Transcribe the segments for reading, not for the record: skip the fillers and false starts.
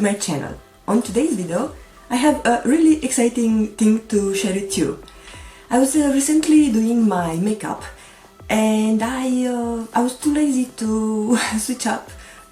my channel. On today's video, I have a really exciting thing to share with you. I was recently doing my makeup and I was too lazy to switch up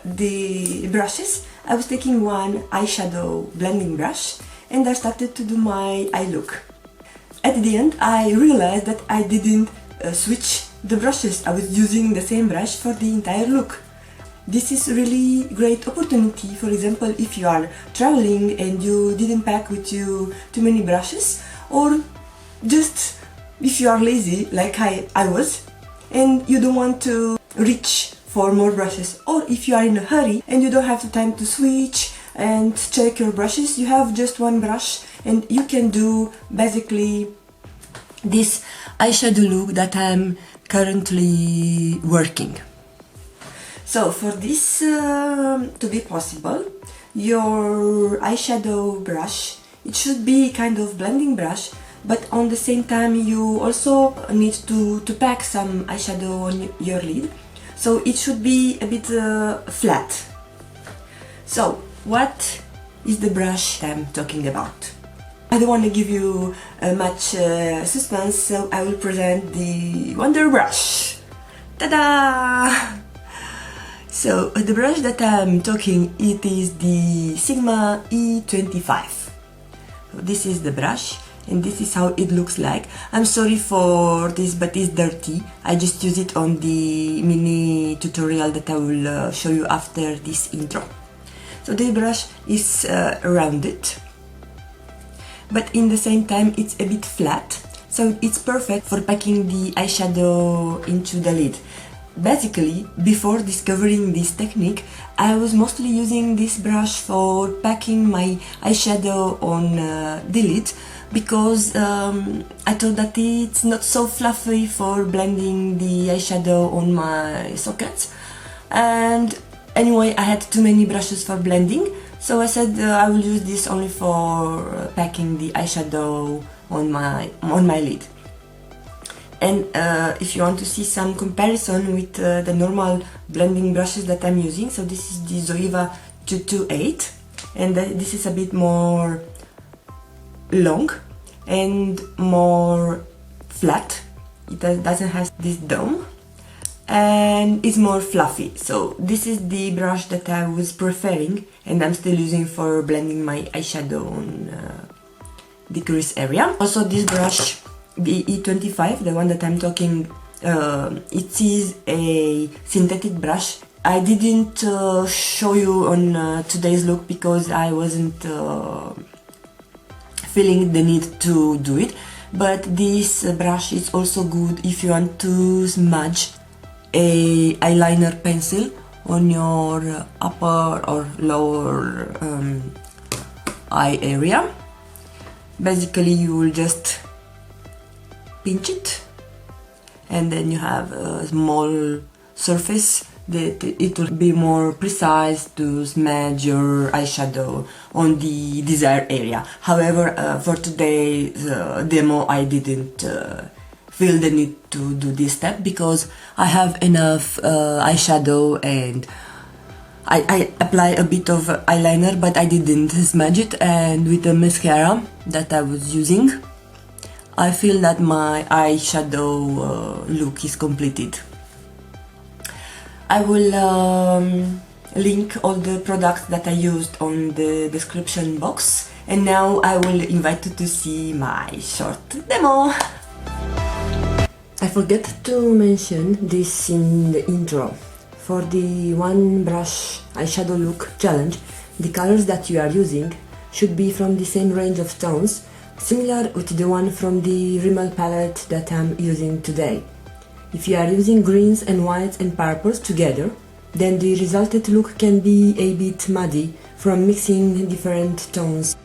the brushes. I was taking one eyeshadow blending brush and I started to do my eye look. At the end, I realized that I didn't switch the brushes. I was using the same brush for the entire look. This is really great opportunity. For example, if you are traveling and you didn't pack with you too many brushes, or just if you are lazy like I was and you don't want to reach for more brushes, or if you are in a hurry and you don't have the time to switch and check your brushes, you have just one brush and you can do basically this eyeshadow look that I'm currently working. So for this to be possible, your eyeshadow brush, it should be kind of blending brush, but on the same time you also need to pack some eyeshadow on your lid, so it should be a bit flat. So what is the brush I'm talking about? I don't want to give you much suspense, so I will present the Wonder Brush. Ta-da! So the brush that I'm talking, it is the Sigma E25. This is the brush and this is how it looks like. I'm sorry for this, but it's dirty. I just use it on the mini tutorial that I will show you after this intro. So the brush is rounded, but in the same time it's a bit flat, so it's perfect for packing the eyeshadow into the lid. Basically, before discovering this technique, I was mostly using this brush for packing my eyeshadow on the lid, because I thought that it's not so fluffy for blending the eyeshadow on my sockets. And anyway, I had too many brushes for blending, so I said I will use this only for packing the eyeshadow on my lid. And if you want to see some comparison with the normal blending brushes that I'm using, so this is the Zoeva 228, and this is a bit more long and more flat. It doesn't have this dome and it's more fluffy. So this is the brush that I was preferring and I'm still using for blending my eyeshadow on the crease area. Also this brush, the E25, the one that I'm talking, it is a synthetic brush. I didn't show you on today's look because I wasn't feeling the need to do it, but this brush is also good if you want to smudge a eyeliner pencil on your upper or lower eye area. Basically you will just pinch it and then you have a small surface that it will be more precise to smudge your eyeshadow on the desired area. However, for today's demo I didn't feel the need to do this step because I have enough eyeshadow and I apply a bit of eyeliner, but I didn't smudge it, and with the mascara that I was using I feel that my eyeshadow look is completed. I will link all the products that I used on the description box, and now I will invite you to see my short demo. I forgot to mention this in the intro. For the one brush eyeshadow look challenge, the colors that you are using should be from the same range of tones, similar with the one from the Rimmel palette that I'm using today. If you are using greens and whites and purples together, then the resulted look can be a bit muddy from mixing different tones.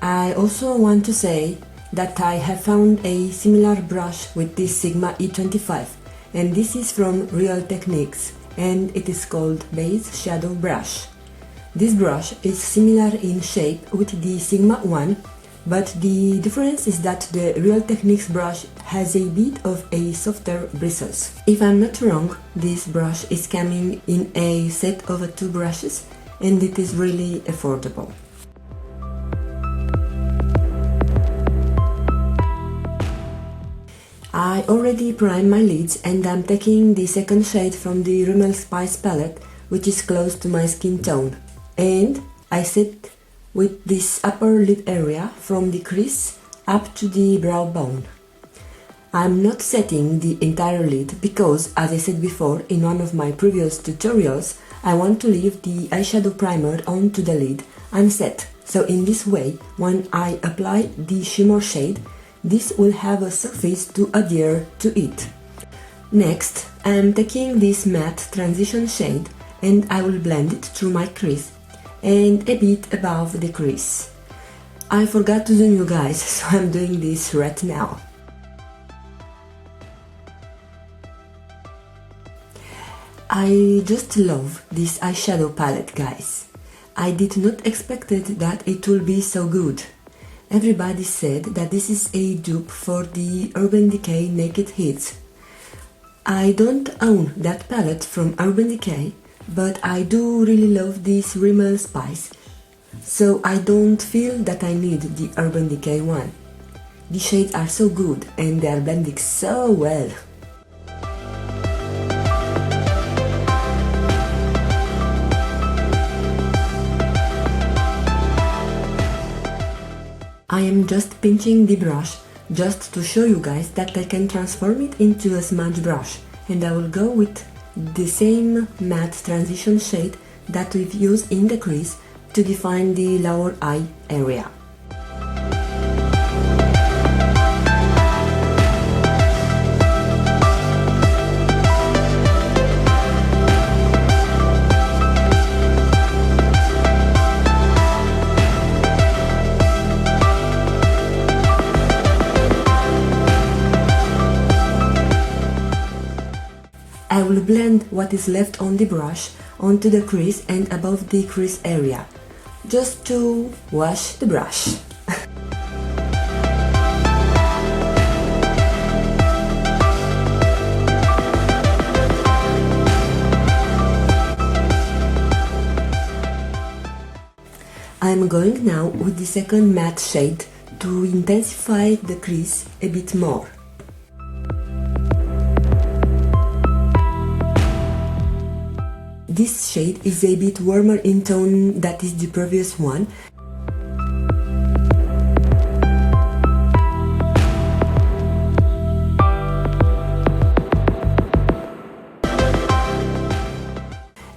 I also want to say that I have found a similar brush with this Sigma E25, and this is from Real Techniques and it is called Base Shadow Brush. This brush is similar in shape with the Sigma one, but the difference is that the Real Techniques brush has a bit of a softer bristles. If I'm not wrong, this brush is coming in a set of 2 brushes, and it is really affordable. I already primed my lids and I'm taking the second shade from the Rimmel Spice palette, which is close to my skin tone. And I set with this upper lid area from the crease up to the brow bone. I'm not setting the entire lid because, as I said before in one of my previous tutorials, I want to leave the eyeshadow primer onto the lid unset. So in this way, when I apply the shimmer shade, this will have a surface to adhere to it. Next, I am taking this matte transition shade and I will blend it through my crease and a bit above the crease. I forgot to zoom you guys, so I'm doing this right now. I just love this eyeshadow palette, guys. I did not expect that it will be so good. Everybody said that this is a dupe for the Urban Decay Naked Hits. I don't own that palette from Urban Decay, but I do really love this Rimmel Spice, so I don't feel that I need the Urban Decay one. The shades are so good and they are blending so well. I am just pinching the brush just to show you guys that I can transform it into a smudge brush, and I will go with the same matte transition shade that we've used in the crease to define the lower eye area. I will blend what is left on the brush onto the crease and above the crease area, just to wash the brush. I'm going now with the second matte shade to intensify the crease a bit more. This shade is a bit warmer in tone than is the previous one.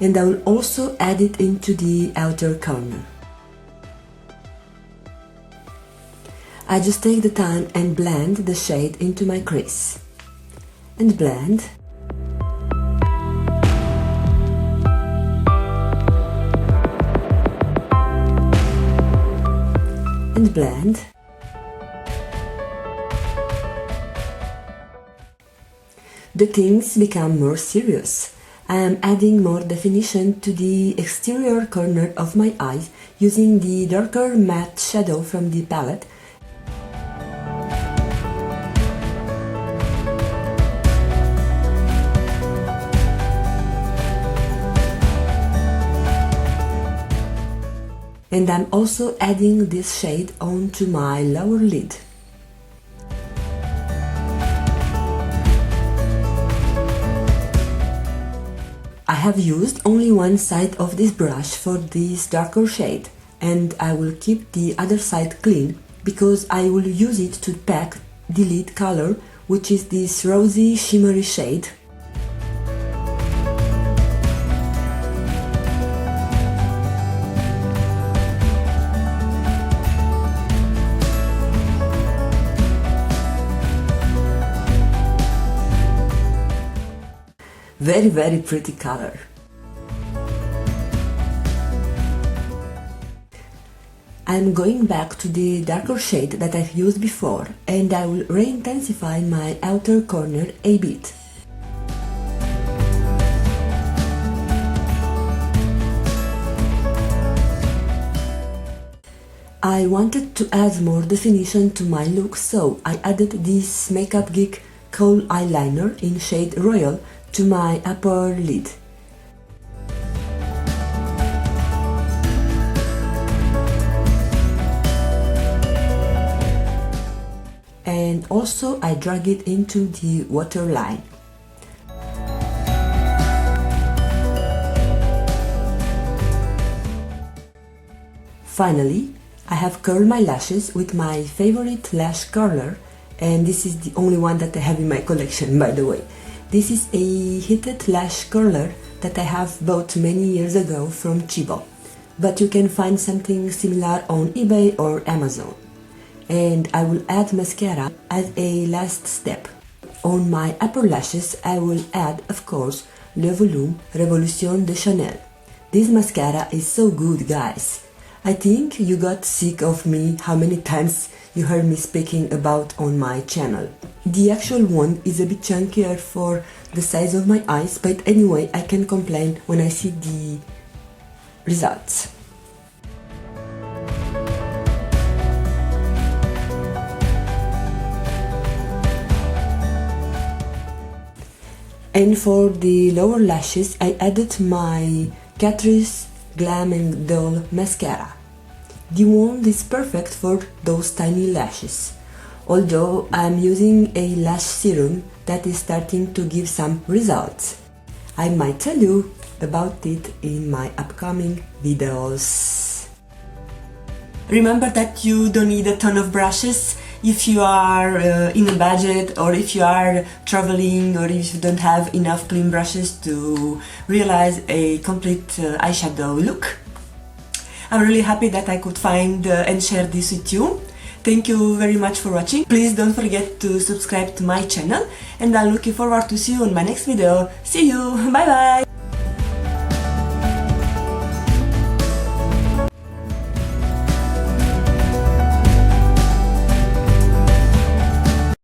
And I will also add it into the outer corner. I just take the time and blend the shade into my crease. And blend. And blend. The things become more serious. I am adding more definition to the exterior corner of my eyes using the darker matte shadow from the palette. And I'm also adding this shade onto my lower lid. I have used only one side of this brush for this darker shade, and I will keep the other side clean because I will use it to pack the lid color, which is this rosy shimmery shade. Very, very pretty color. I'm going back to the darker shade that I've used before, and I will re-intensify my outer corner a bit. I wanted to add more definition to my look, so I added this Makeup Geek Kohl eyeliner in shade Royal to my upper lid. and also I drag it into the waterline. Finally, I have curled my lashes with my favorite lash curler, and this is the only one that I have in my collection, by the way. This is a heated lash curler that I have bought many years ago from Tchibo, but you can find something similar on eBay or Amazon. And I will add mascara as a last step. On my upper lashes I will add, of course, Le Volume Révolution de Chanel. This mascara is so good, guys. I think you got sick of me how many times you heard me speaking about on my channel. The actual one is a bit chunkier for the size of my eyes, but anyway, I can complain when I see the results. And for the lower lashes, I added my Catrice Glam and Dull Mascara. The wand is perfect for those tiny lashes, although I'm using a lash serum that is starting to give some results. I might tell you about it in my upcoming videos. Remember that you don't need a ton of brushes if you are in a budget, or if you are traveling, or if you don't have enough clean brushes to realize a complete eyeshadow look. I'm really happy that I could find and share this with you. Thank you very much for watching. Please don't forget to subscribe to my channel, and I'm looking forward to see you in my next video. See you! Bye bye!